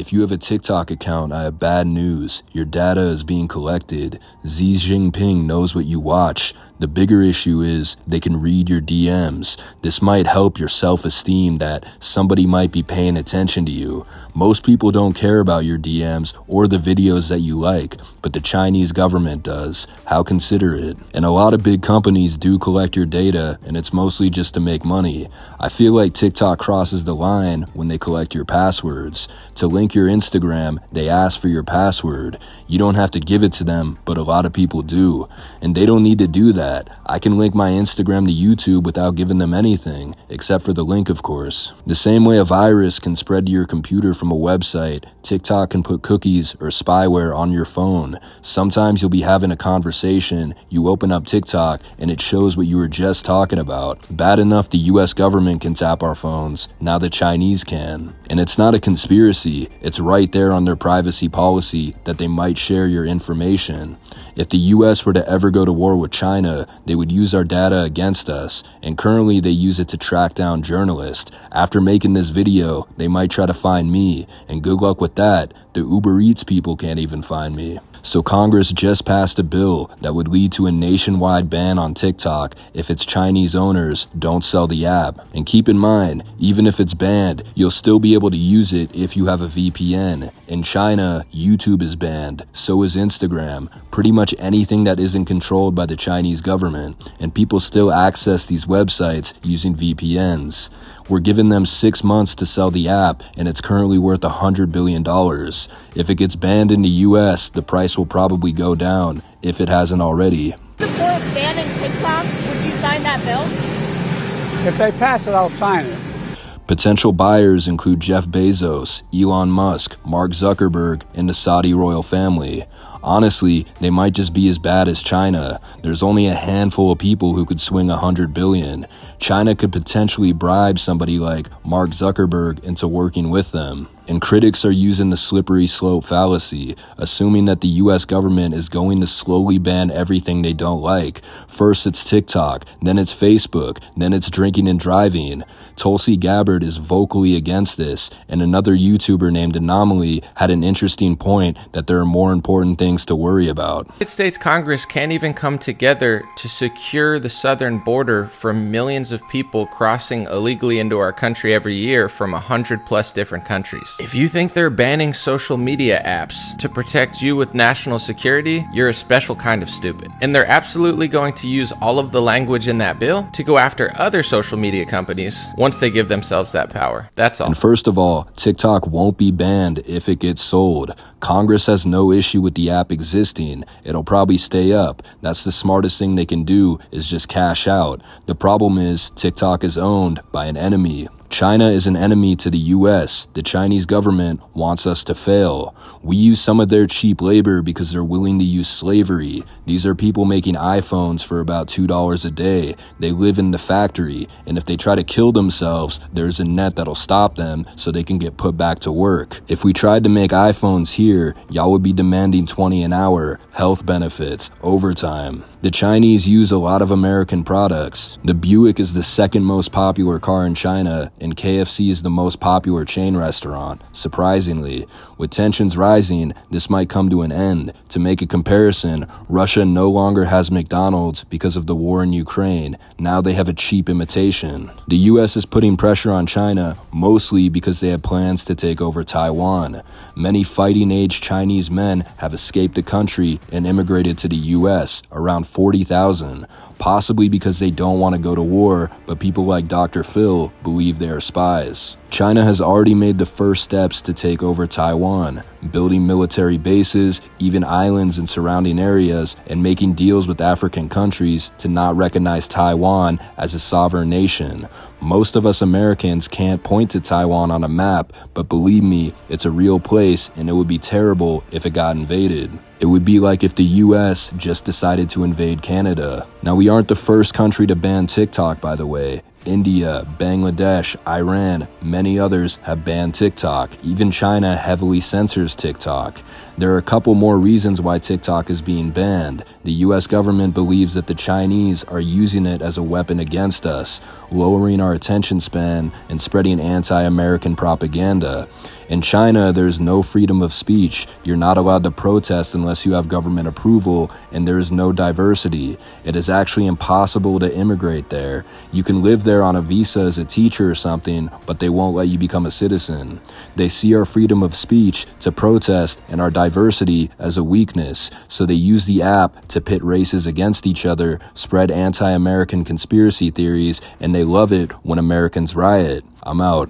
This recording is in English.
If you have a TikTok account, I have bad news. Your data is being collected. Xi Jinping knows what you watch. The bigger issue is they can read your DMs. This might help your self-esteem that somebody might be paying attention to you. Most people don't care about your DMs or the videos that you like, but the Chinese government does. How considerate. And a lot of big companies do collect your data, and it's mostly just to make money. I feel like TikTok crosses the line when they collect your passwords. To link your Instagram, they ask for your password. You don't have to give it to them, but a lot of people do. And they don't need to do that. I can link my Instagram to YouTube without giving them anything, except for the link, of course. The same way a virus can spread to your computer from a website, TikTok can put cookies or spyware on your phone. Sometimes you'll be having a conversation, you open up TikTok, and it shows what you were just talking about. Bad enough the US government can tap our phones, now the Chinese can. And it's not a conspiracy, it's right there on their privacy policy that they might share your information. If the US were to ever go to war with China, they would use our data against us, and currently they use it to track down journalists. After making this video, they might try to find me, and good luck with that. The Uber Eats people can't even find me. So Congress just passed a bill that would lead to a nationwide ban on TikTok if its Chinese owners don't sell the app. And keep in mind, even if it's banned, you'll still be able to use it if you have a VPN. In China, YouTube is banned, so is Instagram, pretty much anything that isn't controlled by the Chinese government, and people still access these websites using VPNs. We're giving them 6 months to sell the app, and it's currently worth $100 billion. If it gets banned in the US, the price will probably go down, if it hasn't already. Support banning TikTok? Would you sign that bill? If they pass it, I'll sign it. Potential buyers include Jeff Bezos, Elon Musk, Mark Zuckerberg, and the Saudi royal family. Honestly, they might just be as bad as China. There's only a handful of people who could swing $100 billion. China could potentially bribe somebody like Mark Zuckerberg into working with them. And critics are using the slippery slope fallacy, assuming that the US government is going to slowly ban everything they don't like. First it's TikTok, then it's Facebook, then it's drinking and driving. Tulsi Gabbard is vocally against this, and another YouTuber named Anomaly had an interesting point that there are more important things to worry about. The United States Congress can't even come together to secure the southern border from millions of people crossing illegally into our country every year from 100+ different countries. If you think they're banning social media apps to protect you with national security, you're a special kind of stupid. And they're absolutely going to use all of the language in that bill to go after other social media companies once they give themselves that power. That's all. And first of all, TikTok won't be banned if it gets sold. Congress has no issue with the app existing. It'll probably stay up. That's the smartest thing they can do, is just cash out. The problem is TikTok is owned by an enemy. China is an enemy to the US. The Chinese government wants us to fail. We use some of their cheap labor because they're willing to use slavery. These are people making iPhones for about $2 a day. They live in the factory, and if they try to kill themselves, there's a net that'll stop them so they can get put back to work. If we tried to make iPhones here, y'all would be demanding $20 an hour, health benefits, overtime. The Chinese use a lot of American products. The Buick is the second most popular car in China, and KFC is the most popular chain restaurant. Surprisingly, with tensions rising, this might come to an end. To make a comparison, Russia no longer has McDonald's because of the war in Ukraine. Now they have a cheap imitation. The US is putting pressure on China, mostly because they have plans to take over Taiwan. Many fighting-age Chinese men have escaped the country and immigrated to the US, around 40,000, possibly because they don't want to go to war, but people like Dr. Phil believe they are spies. China has already made the first steps to take over Taiwan, building military bases, even islands in surrounding areas, and making deals with African countries to not recognize Taiwan as a sovereign nation. Most of us Americans can't point to Taiwan on a map, but believe me, it's a real place, and it would be terrible if it got invaded. It would be like if the US just decided to invade Canada. Now, we aren't the first country to ban TikTok, by the way. India, Bangladesh, Iran, many others have banned TikTok. Even China heavily censors TikTok. There are a couple more reasons why TikTok is being banned. The US government believes that the Chinese are using it as a weapon against us, lowering our attention span and spreading anti-American propaganda. In China, there's no freedom of speech. You're not allowed to protest unless you have government approval, and there is no diversity. It is actually impossible to immigrate there. You can live there on a visa as a teacher or something, but they won't let you become a citizen. They see our freedom of speech to protest and our diversity as a weakness, so they use the app to pit races against each other, spread anti-American conspiracy theories, and they love it when Americans riot. I'm out.